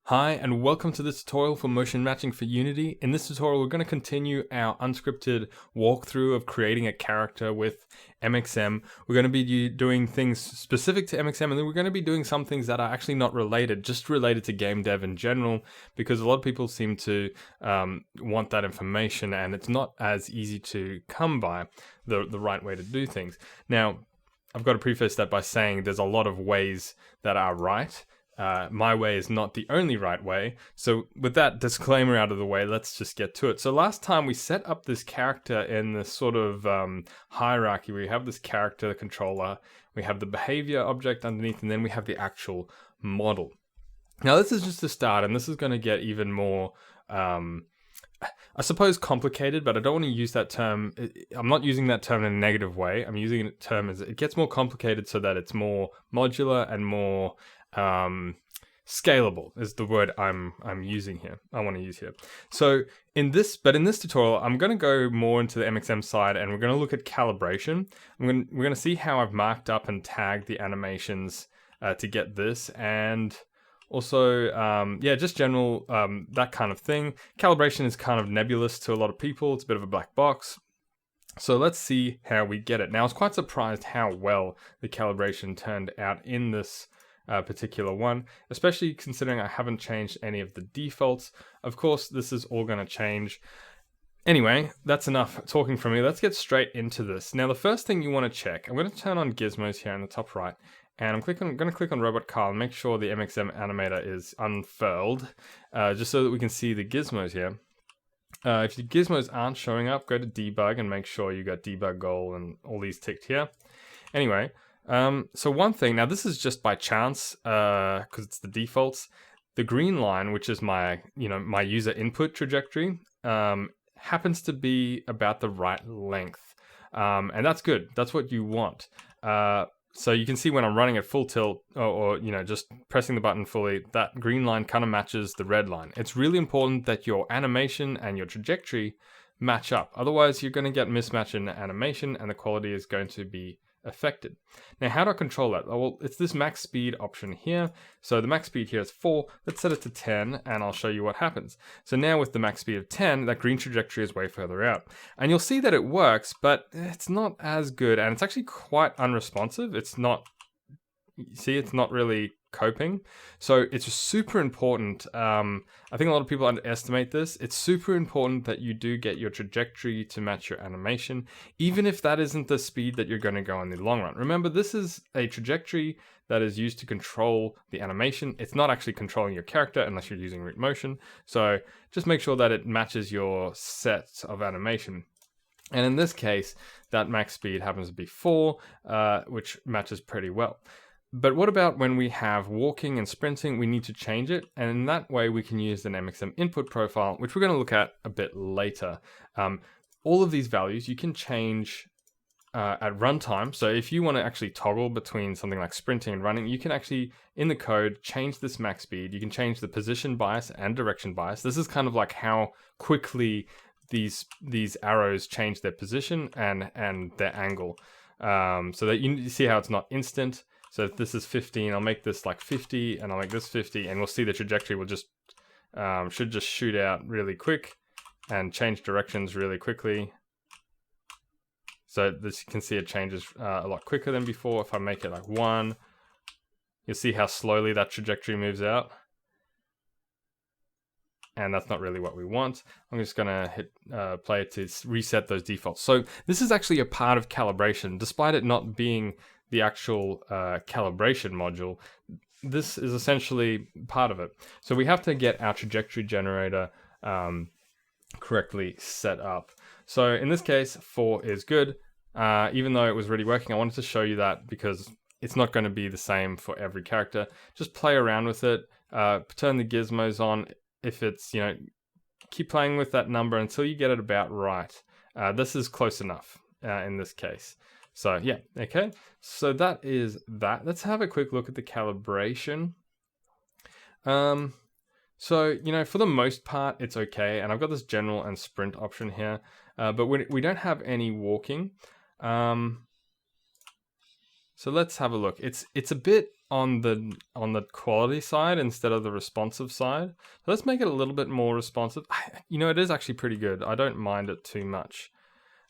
Hi and welcome to this tutorial for motion matching for Unity. In this tutorial we're going to continue our unscripted walkthrough of creating a character with MXM. We're going to be doing things specific to MXM, and then we're going to be doing some things that are actually not related, just related to game dev in general, because a lot of people seem to want that information and it's not as easy to come by the right way to do things. Now, I've got to preface that by saying there's a lot of ways that are right. My way is not the only right way. So with that disclaimer out of the way, let's just get to it. So last time we set up this character in this sort of hierarchy. We have this character, the controller, we have the behavior object underneath, and then we have the actual model. Now this is just the start, and this is going to get even more, I suppose, complicated, but I don't want to use that term. I'm not using that term in a negative way. I'm using the term as it gets more complicated so that it's more modular and more scalable is the word I'm using here. I want to use here. So in this tutorial, I'm going to go more into the MXM side, and we're going to look at calibration. We're going to see how I've marked up and tagged the animations to get this, and also just general that kind of thing. Calibration is kind of nebulous to a lot of people. It's a bit of a black box. So let's see how we get it. Now I was quite surprised how well the calibration turned out in this particular one, especially considering I haven't changed any of the defaults. Of course, this is all going to change. Anyway, that's enough talking from me. Let's get straight into this. Now, the first thing you want to check, I'm going to turn on gizmos here in the top right, and I'm going to click on Robot Carl and make sure the MXM animator is unfurled, just so that we can see the gizmos here. If the gizmos aren't showing up, go to debug and make sure you got debug goal and all these ticked here. Anyway, so one thing, now this is just by chance, because it's the defaults. The green line, which is my user input trajectory, happens to be about the right length, and that's good. That's what you want. So you can see when I'm running at full tilt, or just pressing the button fully, that green line kind of matches the red line. It's really important that your animation and your trajectory match up. Otherwise, you're going to get mismatch in the animation, and the quality is going to be affected. Now, how do I control that? Well, it's this max speed option here. So the max speed here is 4. Let's set it to 10, and I'll show you what happens. So now with the max speed of 10, that green trajectory is way further out. And you'll see that it works, but it's not as good, and it's actually quite unresponsive. It's not really coping. So it's super important. I think a lot of people underestimate this. It's super important that you do get your trajectory to match your animation, even if that isn't the speed that you're going to go in the long run. Remember, this is a trajectory that is used to control the animation. It's not actually controlling your character unless you're using root motion. So just make sure that it matches your sets of animation. And in this case, that max speed happens to be 4, which matches pretty well. But what about when we have walking and sprinting? We need to change it, and in that way we can use an MXM input profile, which we're going to look at a bit later. All of these values you can change at runtime. So if you want to actually toggle between something like sprinting and running, you can actually, in the code, change this max speed. You can change the position bias and direction bias. This is kind of like how quickly these arrows change their position and their angle, so that you see how it's not instant. So if this is 15, I'll make this like 50, and I'll make this 50, and we'll see the trajectory will just should just shoot out really quick and change directions really quickly. So this, you can see it changes a lot quicker than before. If I make it like 1, you'll see how slowly that trajectory moves out. And that's not really what we want. I'm just gonna hit play to reset those defaults. So this is actually a part of calibration, despite it not being the actual calibration module. This is essentially part of it. So we have to get our trajectory generator correctly set up. So in this case, 4 is good. Even though it was already working, I wanted to show you that because it's not going to be the same for every character. Just play around with it. Turn the gizmos on. If it's, keep playing with that number until you get it about right. This is close enough in this case. So yeah, okay. So that is that. Let's have a quick look at the calibration. So, for the most part, it's okay. And I've got this general and sprint option here, but we don't have any walking. So let's have a look. It's a bit on the quality side instead of the responsive side. So let's make it a little bit more responsive. You know, it is actually pretty good. I don't mind it too much.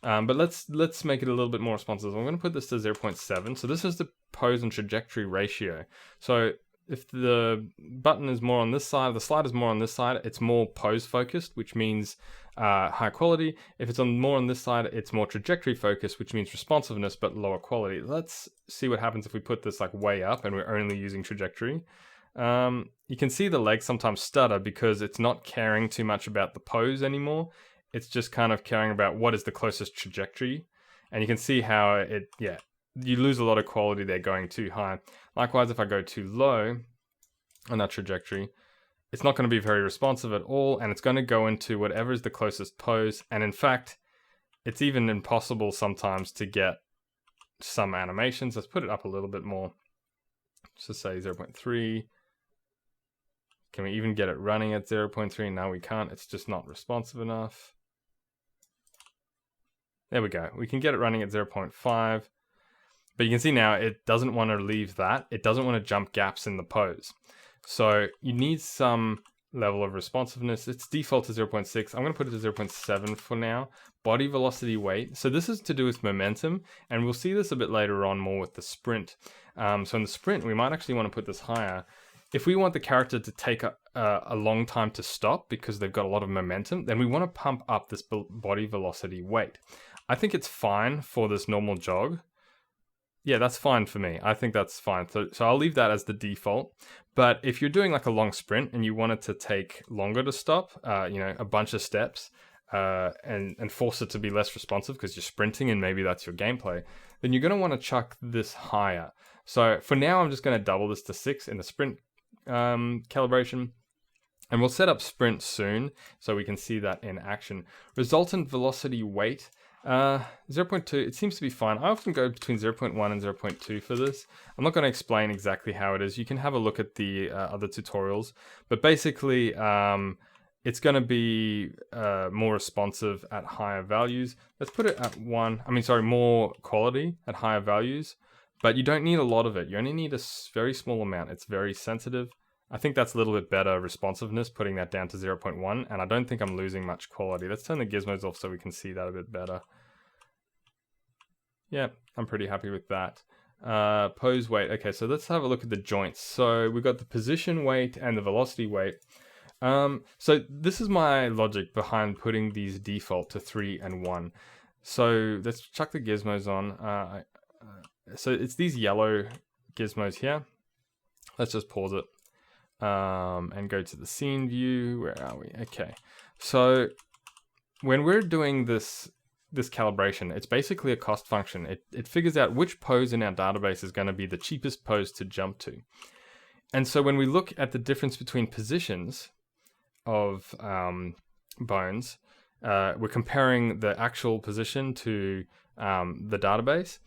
But let's make it a little bit more responsive. I'm going to put this to 0.7. So this is the pose and trajectory ratio. So if the button is more on this side, the slide is more on this side, it's more pose focused, which means high quality. If it's more on this side, it's more trajectory focused, which means responsiveness but lower quality. Let's see what happens if we put this like way up and we're only using trajectory. You can see the legs sometimes stutter because it's not caring too much about the pose anymore. It's just kind of caring about what is the closest trajectory. And you can see how you lose a lot of quality there going too high. Likewise, if I go too low on that trajectory, it's not going to be very responsive at all, and it's going to go into whatever is the closest pose. And in fact, it's even impossible sometimes to get some animations. Let's put it up a little bit more. Let's say 0.3. Can we even get it running at 0.3? No, we can't. It's just not responsive enough. There we go. We can get it running at 0.5. But you can see now it doesn't want to leave that. It doesn't want to jump gaps in the pose. So you need some level of responsiveness. Its default to 0.6. I'm going to put it to 0.7 for now. Body velocity weight. So this is to do with momentum, and we'll see this a bit later on more with the sprint. So in the sprint, we might actually want to put this higher. If we want the character to take a long time to stop because they've got a lot of momentum, then we want to pump up this body velocity weight. I think it's fine for this normal jog. Yeah, that's fine for me. I think that's fine. So I'll leave that as the default. But if you're doing like a long sprint and you want it to take longer to stop, a bunch of steps, and force it to be less responsive because you're sprinting and maybe that's your gameplay, then you're going to want to chuck this higher. So for now, I'm just going to double this to 6 in the sprint calibration. And we'll set up sprint soon so we can see that in action. Resultant velocity weight. 0.2, it seems to be fine. I often go between 0.1 and 0.2 for this. I'm not going to explain exactly how it is. You can have a look at the other tutorials. But basically, it's going to be more responsive at higher values. Let's put it at more quality at higher values. But you don't need a lot of it. You only need a very small amount. It's very sensitive. I think that's a little bit better responsiveness, putting that down to 0.1, and I don't think I'm losing much quality. Let's turn the gizmos off so we can see that a bit better. Yeah, I'm pretty happy with that. Pose weight. Okay, so let's have a look at the joints. So we've got the position weight and the velocity weight. So this is my logic behind putting these default to 3 and 1. So let's chuck the gizmos on. So it's these yellow gizmos here. Let's just pause it. And go to the scene view. Where are we? Okay. So when we're doing this calibration, it's basically a cost function. It figures out which pose in our database is going to be the cheapest pose to jump to. And so when we look at the difference between positions of bones, we're comparing the actual position to the database.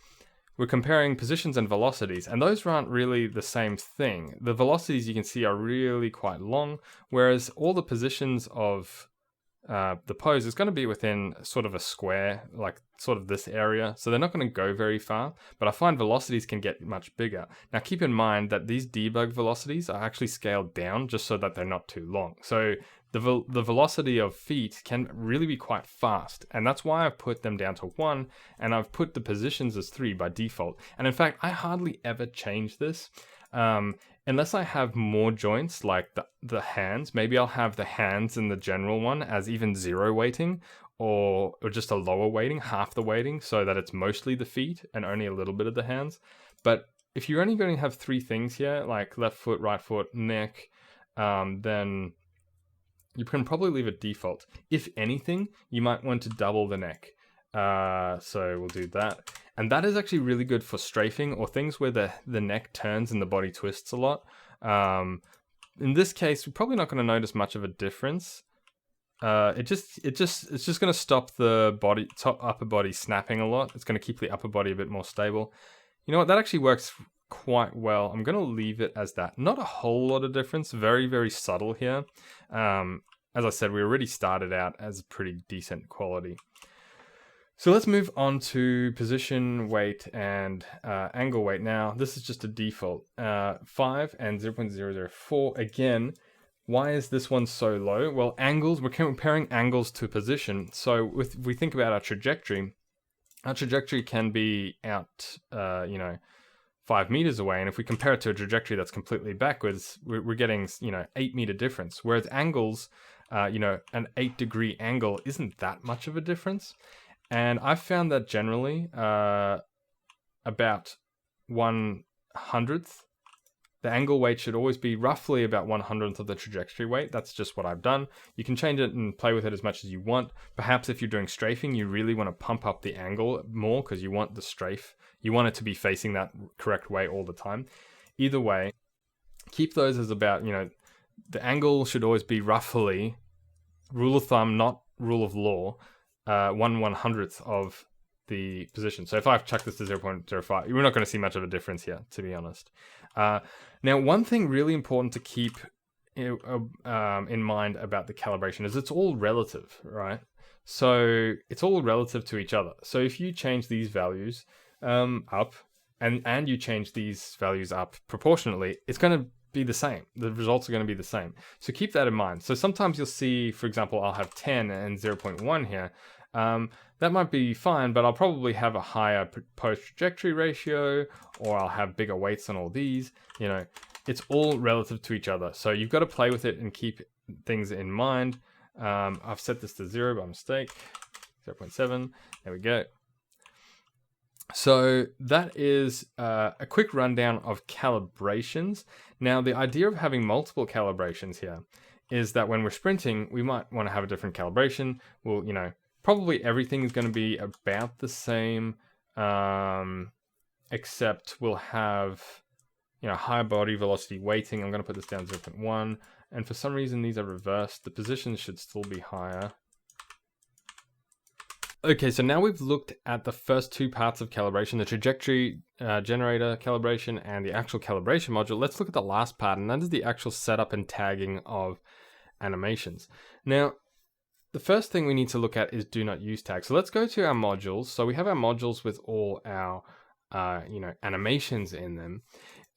We're comparing positions and velocities, and those aren't really the same thing. The velocities you can see are really quite long, whereas all the positions of the pose is going to be within sort of a square, like sort of this area. So they're not going to go very far, but I find velocities can get much bigger. Now keep in mind that these debug velocities are actually scaled down just so that they're not too long. So the velocity of feet can really be quite fast, and that's why I've put them down to 1, and I've put the positions as 3 by default. And in fact, I hardly ever change this unless I have more joints like the hands. Maybe I'll have the hands in the general one as even 0 weighting, or just a lower weighting, half the weighting, so that it's mostly the feet and only a little bit of the hands. But if you're only going to have 3 things here, like left foot, right foot, neck, then you can probably leave it default. If anything, you might want to double the neck. So we'll do that. And that is actually really good for strafing or things where the neck turns and the body twists a lot. In this case, we're probably not going to notice much of a difference. It's just going to stop the upper body snapping a lot. It's going to keep the upper body a bit more stable. You know what? That actually works quite well. I'm going to leave it as that. Not a whole lot of difference. Very, very subtle here. As I said, we already started out as pretty decent quality. So let's move on to position weight and angle weight. Now, this is just a default. 5 and 0.004. Again, why is this one so low? Well, angles, we're comparing angles to position. So if we think about our trajectory can be out, 5 meters away. And if we compare it to a trajectory that's completely backwards, we're getting, 8 meter difference. Whereas angles, an 8-degree angle isn't that much of a difference. And I've found that generally about 1/100th, the angle weight should always be roughly about 1/100th of the trajectory weight. That's just what I've done. You can change it and play with it as much as you want. Perhaps if you're doing strafing, you really want to pump up the angle more because you want the strafe. You want it to be facing that correct way all the time. Either way, keep those as about, the angle should always be roughly, rule of thumb, not rule of law, 1/100th of the position. So if I chuck this to 0.05, we're not going to see much of a difference here, to be honest. Now, one thing really important to keep in mind about the calibration is it's all relative, right? So it's all relative to each other. So if you change these values up and you change these values up proportionately, it's going to be the same. The results are going to be the same. So keep that in mind. So sometimes you'll see, for example, I'll have 10 and 0.1 here. That might be fine, but I'll probably have a higher post-trajectory ratio, or I'll have bigger weights on all these. It's all relative to each other. So you've got to play with it and keep things in mind. I've set this to 0 by mistake. 0.7. There we go. So that is a quick rundown of calibrations. Now, the idea of having multiple calibrations here is that when we're sprinting, we might want to have a different calibration. Well, probably everything is going to be about the same, except we'll have, higher body velocity weighting. I'm going to put this down 0.1. And for some reason, these are reversed. The positions should still be higher. Okay, so now we've looked at the first two parts of calibration, the trajectory generator calibration and the actual calibration module. Let's look at the last part, and that is the actual setup and tagging of animations. Now, the first thing we need to look at is do not use tags. So let's go to our modules. So we have our modules with all our, animations in them.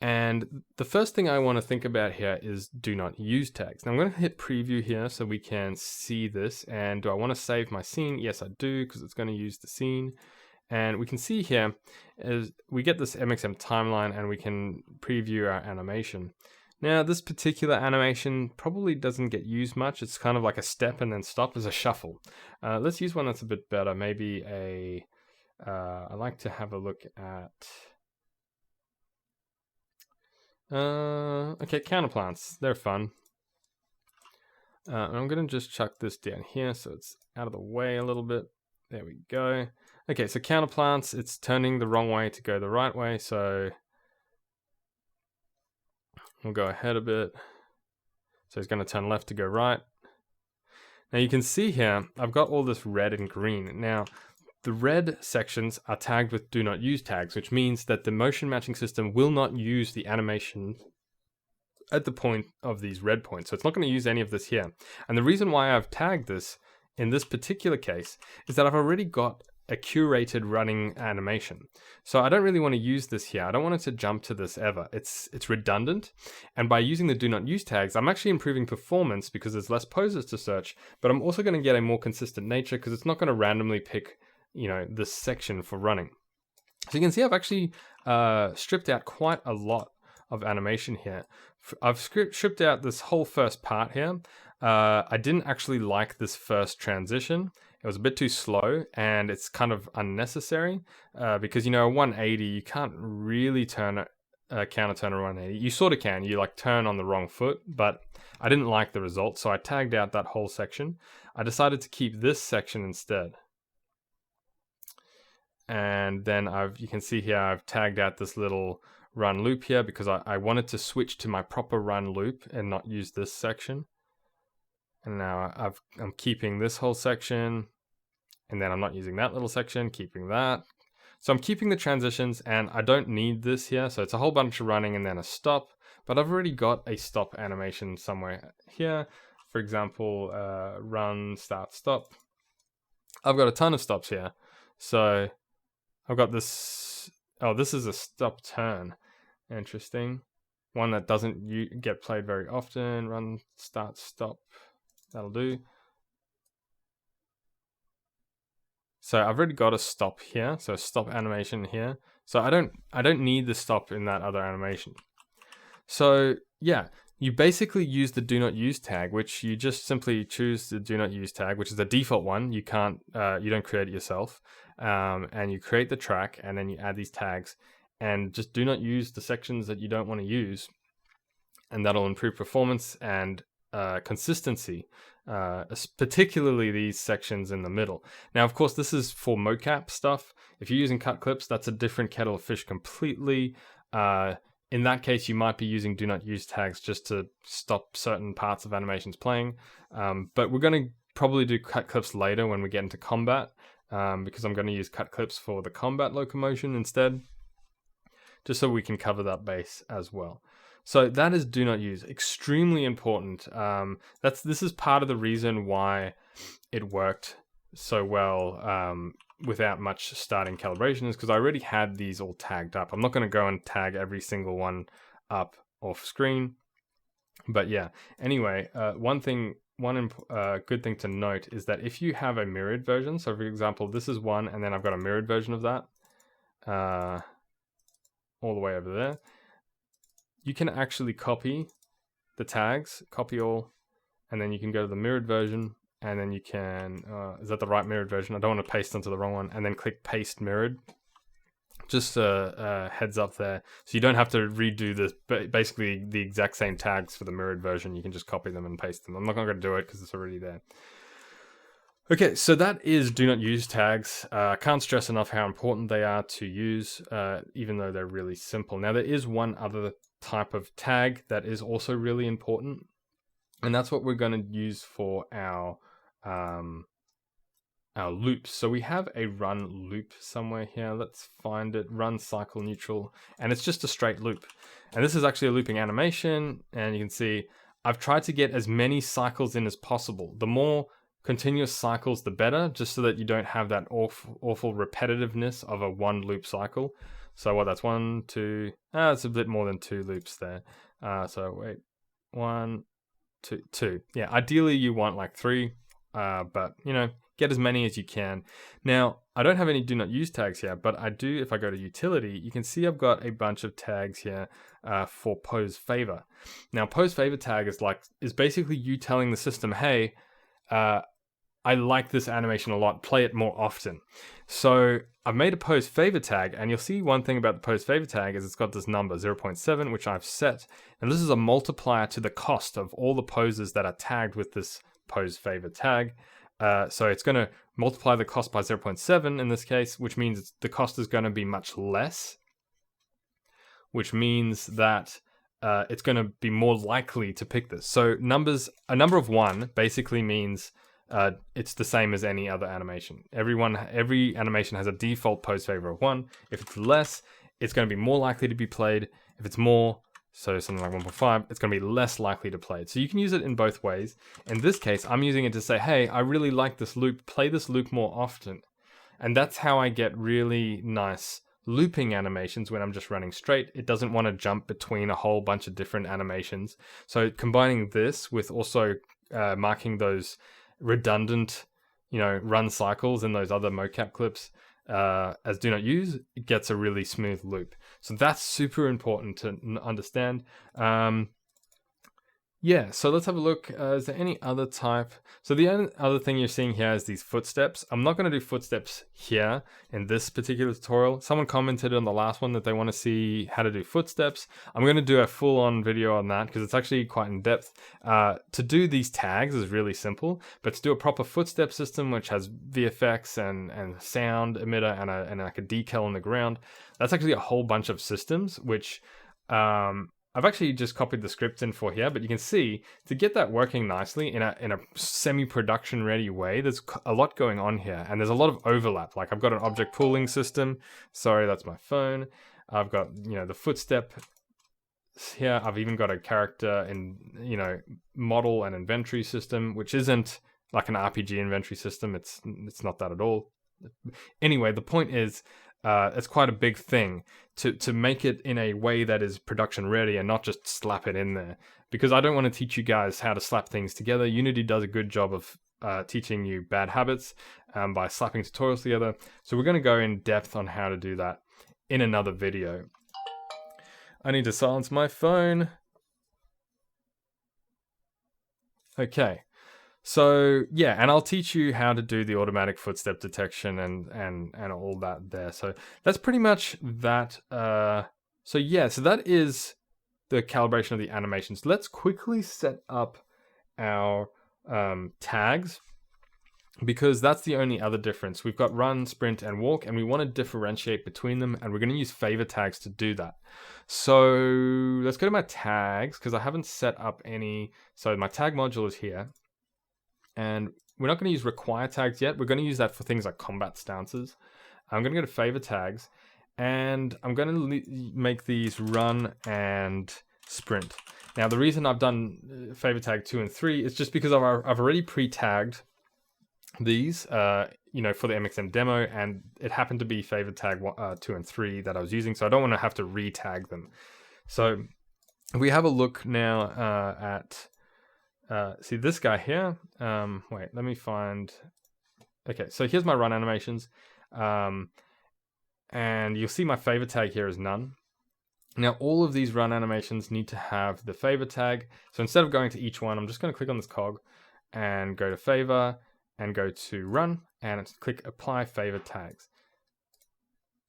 And the first thing I want to think about here is do not use tags. Now I'm going to hit preview here so we can see this. And do I want to save my scene? Yes, I do, because it's going to use the scene. And we can see here is we get this MXM timeline and we can preview our animation. Now this particular animation probably doesn't get used much. It's kind of like a step and then stop as a shuffle. Let's use one that's a bit better. Maybe I like to have a look at okay, counterplants. They're fun. I'm going to just chuck this down here so it's out of the way a little bit. There we go. Okay, so counterplants, it's turning the wrong way to go the right way, so we'll go ahead a bit. So it's going to turn left to go right. Now you can see here, I've got all this red and green. Now, the red sections are tagged with do not use tags, which means that the motion matching system will not use the animation at the point of these red points. So it's not going to use any of this here. And the reason why I've tagged this in this particular case is that I've already got a curated running animation. So I don't really want to use this here. I don't want it to jump to this ever. It's redundant. And by using the do not use tags, I'm actually improving performance because there's less poses to search, but I'm also going to get a more consistent nature because it's not going to randomly pick this section for running. So you can see I've actually stripped out quite a lot of animation here. I've stripped out this whole first part here. I didn't actually like this first transition. It was a bit too slow and it's kind of unnecessary because, a 180, you can't really turn a counter turn a 180. You sort of can, you turn on the wrong foot, but I didn't like the result. So I tagged out that whole section. I decided to keep this section instead. And then you can see here, I've tagged out this little run loop here because I wanted to switch to my proper run loop and not use this section. And now I'm keeping this whole section, and then I'm not using that little section, keeping that. So I'm keeping the transitions, and I don't need this here. So it's a whole bunch of running and then a stop, but I've already got a stop animation somewhere here. For example, run, start, stop. I've got a ton of stops here. So I've got this, oh, this is a stop turn. Interesting. One that doesn't get played very often. Run, start, stop. That'll do. So I've already got a stop here. So stop animation here. So I don't need the stop in that other animation. So yeah, you basically use the do not use tag, which you just simply choose the do not use tag, which is the default one. You don't create it yourself. And you create the track, and then you add these tags, and just do not use the sections that you don't want to use, and that'll improve performance and consistency, particularly these sections in the middle. Now, of course, this is for mocap stuff. If you're using cut clips, that's a different kettle of fish completely. In that case, you might be using do not use tags just to stop certain parts of animations playing. But we're going to probably do cut clips later when we get into combat, because I'm going to use cut clips for the combat locomotion instead, just so we can cover that base as well. So that is do not use, extremely important. This is part of the reason why it worked so well without much starting calibration, is because I already had these all tagged up. I'm not going to go and tag every single one up off screen, but yeah. Anyway, one good thing to note is that if you have a mirrored version, so for example, this is one, and then I've got a mirrored version of that, all the way over there, you can actually copy the tags, copy all, and then you can go to the mirrored version, and then you can, is that the right mirrored version? I don't want to paste onto the wrong one, and then click paste mirrored. Just a heads up there. So you don't have to redo this, but basically the exact same tags for the mirrored version. You can just copy them and paste them. I'm not going to do it because it's already there. Okay, so that is do not use tags. I can't stress enough how important they are to use, even though they're really simple. Now, there is one other type of tag that is also really important, and that's what we're going to use for our loops. So we have a run loop somewhere here. Let's find it. Run cycle neutral, and it's just a straight loop. And this is actually a looping animation, and you can see I've tried to get as many cycles in as possible. The more continuous cycles, the better, just so that you don't have that awful repetitiveness of a one loop cycle. So that's 1, 2, it's a bit more than 2 loops there. So wait, 1, 2, 2. Yeah, ideally you want like 3, but get as many as you can. Now, I don't have any do not use tags here, but I do. If I go to utility, you can see I've got a bunch of tags here for pose favor. Now, pose favor tag is basically you telling the system, hey, I like this animation a lot, play it more often. So I've made a pose favor tag, and you'll see one thing about the pose favor tag is it's got this number 0.7, which I've set, and this is a multiplier to the cost of all the poses that are tagged with this pose favor tag. So it's going to multiply the cost by 0.7 in this case, which means the cost is going to be much less, which means that it's going to be more likely to pick this. So a number of 1 basically means it's the same as any other animation. Every animation has a default pose favor of 1. If it's less, it's going to be more likely to be played. If it's more, so something like 1.5, it's going to be less likely to play it. So you can use it in both ways. In this case, I'm using it to say, hey, I really like this loop, play this loop more often. And that's how I get really nice looping animations when I'm just running straight. It doesn't want to jump between a whole bunch of different animations. So combining this with also marking those redundant, run cycles in those other mocap clips as do not use, it gets a really smooth loop. So that's super important to understand. Yeah, so let's have a look. Is there any other type? So the other thing you're seeing here is these footsteps. I'm not going to do footsteps here in this particular tutorial. Someone commented on the last one that they want to see how to do footsteps. I'm going to do a full-on video on that because it's actually quite in-depth. To do these tags is really simple, but to do a proper footstep system, which has VFX and sound emitter and like a decal on the ground, that's actually a whole bunch of systems, which I've actually just copied the script in for here, but you can see to get that working nicely in a semi-production ready way, there's a lot going on here, and there's a lot of overlap. Like I've got an object pooling system. Sorry, that's my phone. I've got, the footstep here. I've even got a character in, model and inventory system, which isn't like an RPG inventory system. It's not that at all. Anyway, the point is, it's quite a big thing to make it in a way that is production ready and not just slap it in there. Because I don't want to teach you guys how to slap things together. Unity does a good job of teaching you bad habits by slapping tutorials together. So we're going to go in depth on how to do that in another video. I need to silence my phone. Okay. So yeah, and I'll teach you how to do the automatic footstep detection and all that there. So that's pretty much that. So yeah, so that is the calibration of the animations. Let's quickly set up our tags, because that's the only other difference. We've got run, sprint, and walk, and we want to differentiate between them, and we're going to use favor tags to do that. So let's go to my tags, because I haven't set up any. So my tag module is here. And we're not going to use require tags yet. We're going to use that for things like combat stances. I'm going to go to favor tags, and I'm going to make these run and sprint. Now, the reason I've done favor tag 2 and 3 is just because I've already pre-tagged these, for the MXM demo, and it happened to be favor tag 2 and 3 that I was using, so I don't want to have to re-tag them. So if we have a look now at see this guy here. Wait, let me find. Okay, so here's my run animations, and you'll see my favor tag here is none. Now all of these run animations need to have the favor tag. So instead of going to each one, I'm just going to click on this cog and go to favor and go to run and click apply favor tags.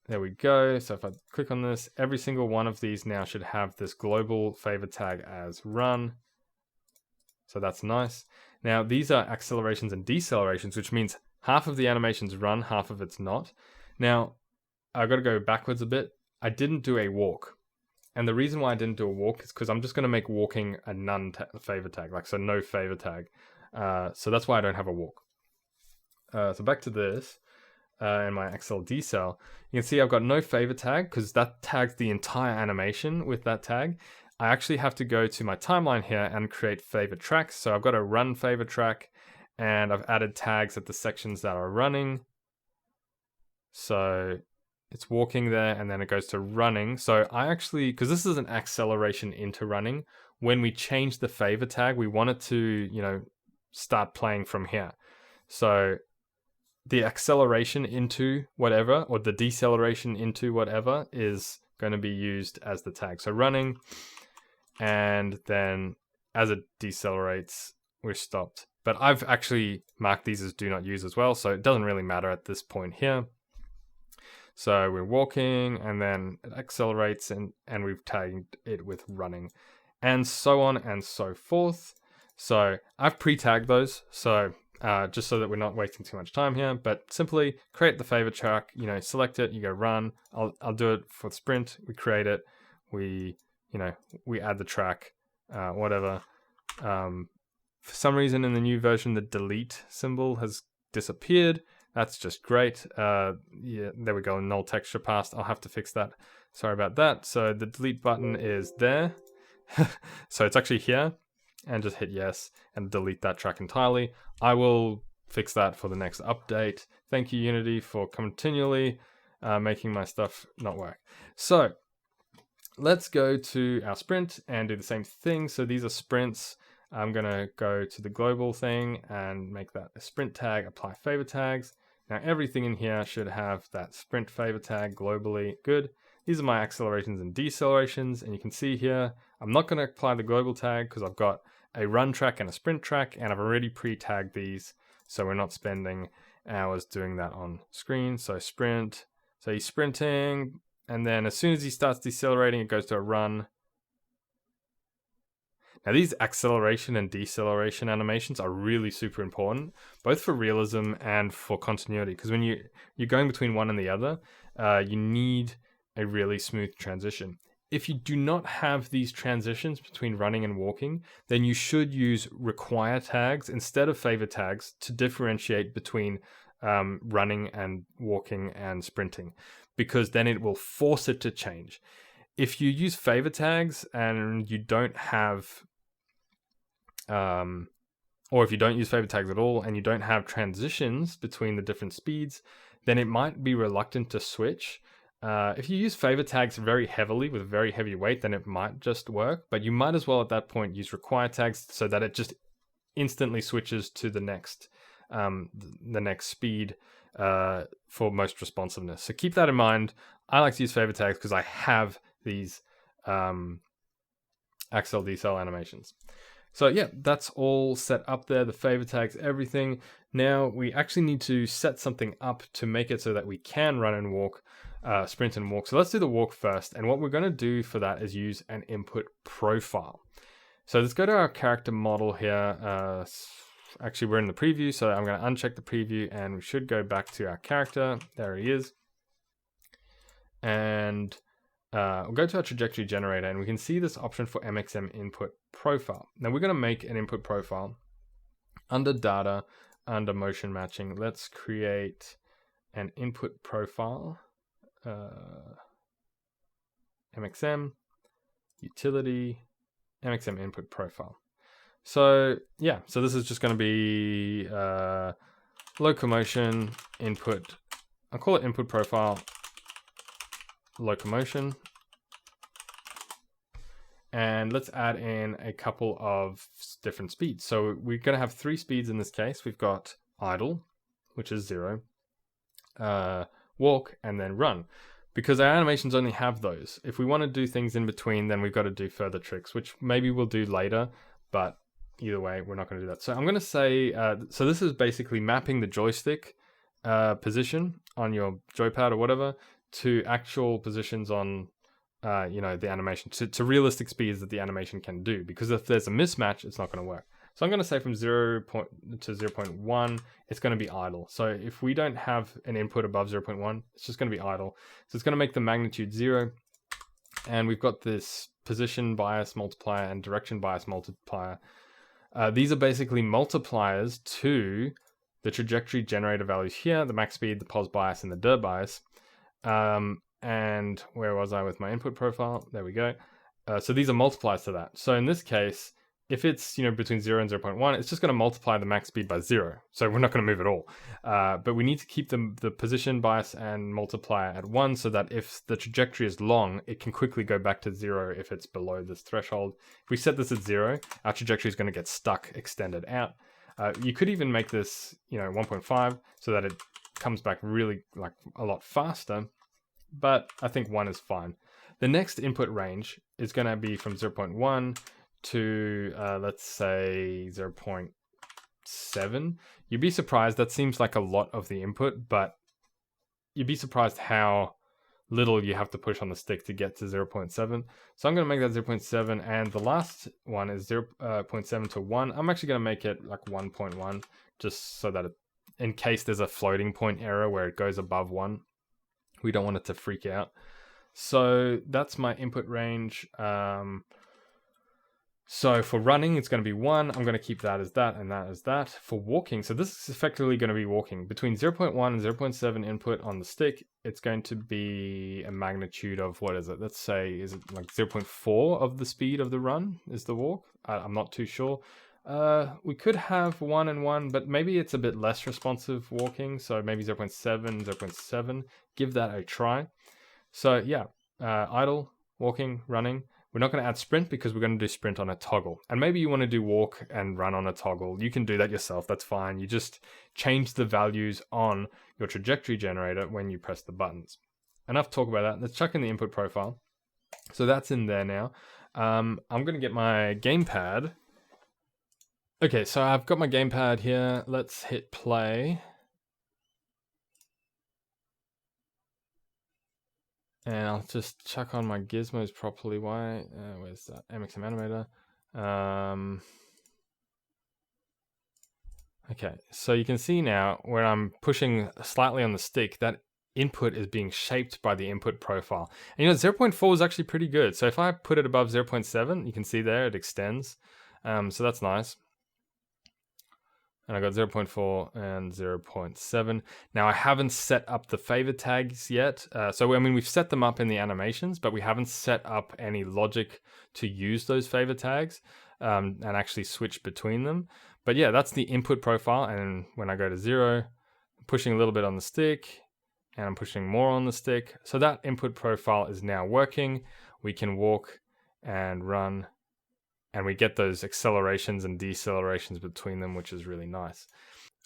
There we go. So if I click on this, every single one of these now should have this global favor tag as run. So that's nice. Now these are accelerations and decelerations, which means half of the animations run, half of it's not. Now I've got to go backwards a bit. I didn't do a walk. And the reason why I didn't do a walk is because I'm just going to make walking a none favor tag, so no favor tag. So that's why I don't have a walk. So back to this, in my Excel decel, you can see I've got no favor tag because that tags the entire animation with that tag. I actually have to go to my timeline here and create favor tracks. So I've got a run favor track, and I've added tags at the sections that are running. So it's walking there, and then it goes to running. So I actually, because this is an acceleration into running, when we change the favor tag, we want it to, start playing from here. So the acceleration into whatever, or the deceleration into whatever, is going to be used as the tag. So running, and then as it decelerates, we're stopped. But I've actually marked these as do not use as well, so it doesn't really matter at this point here. So we're walking, and then it accelerates, and we've tagged it with running, and so on and so forth. So I've pre-tagged those, so just so that we're not wasting too much time here, but simply create the favor track, select it, you go run. I'll do it for the sprint. We create it, we add the track, whatever. For some reason in the new version, the delete symbol has disappeared. That's just great. Yeah, there we go, null texture passed. I'll have to fix that. Sorry about that. So the delete button is there. So it's actually here, and just hit yes and delete that track entirely. I will fix that for the next update. Thank you, Unity, for continually making my stuff not work. So let's go to our sprint and do the same thing. So these are sprints. I'm gonna go to the global thing and make that a sprint tag, apply favor tags. Now everything in here should have that sprint favor tag globally. Good. These are my accelerations and decelerations, and you can see here, I'm not gonna apply the global tag because I've got a run track and a sprint track, and I've already pre-tagged these, so we're not spending hours doing that on screen. So sprint, so he's sprinting, and then as soon as he starts decelerating, it goes to a run. Now these acceleration and deceleration animations are really super important, both for realism and for continuity, because when you're going between one and the other, you need a really smooth transition. If you do not have these transitions between running and walking, then you should use require tags instead of favor tags to differentiate between running and walking and sprinting, because then it will force it to change. If you use favor tags and you don't have, or if you don't use favor tags at all and you don't have transitions between the different speeds, then it might be reluctant to switch. If you use favor tags very heavily with very heavy weight, then it might just work, but you might as well at that point use require tags so that it just instantly switches to the next speed for most responsiveness. So keep that in mind. I like to use favor tags because I have these accel decel animations. So yeah, that's all set up there, the favor tags, everything. Now we actually need to set something up to make it so that we can run and walk, sprint and walk. So let's do the walk first. And what we're going to do for that is use an input profile. So let's go to our character model here. Actually, we're in the preview, so I'm going to uncheck the preview and we should go back to our character. There he is. And we'll go to our trajectory generator and we can see this option for MXM input profile. Now we're going to make an input profile under data, under motion matching. Let's create an input profile, MXM, utility, MXM input profile. So yeah, so this is just going to be Locomotion input. I'll call it input profile Locomotion. And let's add in a couple of different speeds. So we're going to have 3 speeds in this case. We've got idle, which is 0, walk, and then run. Because our animations only have those. If we want to do things in between, then we've got to do further tricks, which maybe we'll do later, but either way, we're not going to do that. So I'm going to say, so this is basically mapping the joystick position on your joypad or whatever to actual positions on the animation, to realistic speeds that the animation can do. Because if there's a mismatch, it's not going to work. So I'm going to say from 0 to 0.1, it's going to be idle. So if we don't have an input above 0.1, it's just going to be idle. So it's going to make the magnitude 0. And we've got this position bias multiplier and direction bias multiplier. These are basically multipliers to the trajectory generator values here, the max speed, the pos bias, and the dir bias. And where was I with my input profile? There we go. So these are multipliers to that. So in this case, if it's between 0 and 0.1, it's just going to multiply the max speed by 0. So we're not going to move at all. But we need to keep the position bias and multiplier at 1 so that if the trajectory is long, it can quickly go back to 0 if it's below this threshold. If we set this at 0, our trajectory is going to get stuck, extended out. You could even make this 1.5 so that it comes back really like a lot faster. But I think 1 is fine. The next input range is going to be from 0.1 to let's say 0.7. You'd be surprised. That seems like a lot of the input, but you'd be surprised how little you have to push on the stick to get to 0.7. So I'm going to make that 0.7, and the last one is 0.7 to 1. I'm actually going to make it like 1.1, just so that in case there's a floating point error where it goes above 1, we don't want it to freak out. So that's my input range. So for running, it's going to be 1. I'm going to keep that as that and that as that. For walking, so this is effectively going to be walking. Between 0.1 and 0.7 input on the stick, it's going to be a magnitude of, what is it? Let's say, is it like 0.4 of the speed of the run is the walk? I'm not too sure. We could have 1 and 1, but maybe it's a bit less responsive walking. So maybe 0.7, 0.7. Give that a try. So yeah, idle, walking, running. We're not going to add sprint because we're going to do sprint on a toggle. And maybe you want to do walk and run on a toggle. You can do that yourself. That's fine. You just change the values on your trajectory generator when you press the buttons. Enough talk about that. Let's chuck in the input profile. So that's in there now. I'm going to get my gamepad. Okay, so I've got my gamepad here. Let's hit play. And I'll just chuck on my gizmos properly. Why? Where's that? MXM animator. Okay, so you can see now where I'm pushing slightly on the stick, that input is being shaped by the input profile. And 0.4 is actually pretty good. So if I put it above 0.7, you can see there it extends. So that's nice. And I got 0.4 and 0.7. Now I haven't set up the favor tags yet. So I mean, we've set them up in the animations, but we haven't set up any logic to use those favor tags and actually switch between them. But yeah, that's the input profile. And when I go to 0, pushing a little bit on the stick, and I'm pushing more on the stick. So that input profile is now working. We can walk and run, and we get those accelerations and decelerations between them, which is really nice.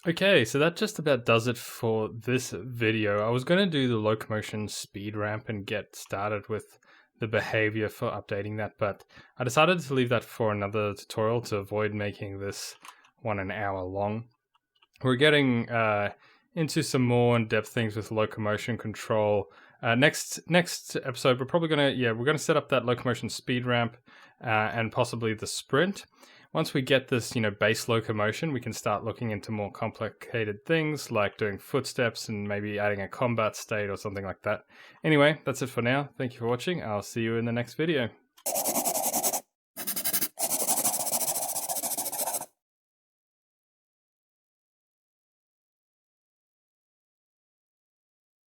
Okay, so that just about does it for this video. I was going to do the Locomotion speed ramp and get started with the behavior for updating that, but I decided to leave that for another tutorial to avoid making this one an hour long. We're getting into some more in-depth things with locomotion control. Next episode, we're probably gonna set up that locomotion speed ramp and possibly the sprint. Once we get this, base locomotion, we can start looking into more complicated things like doing footsteps and maybe adding a combat state or something like that. Anyway, that's it for now. Thank you for watching. I'll see you in the next video.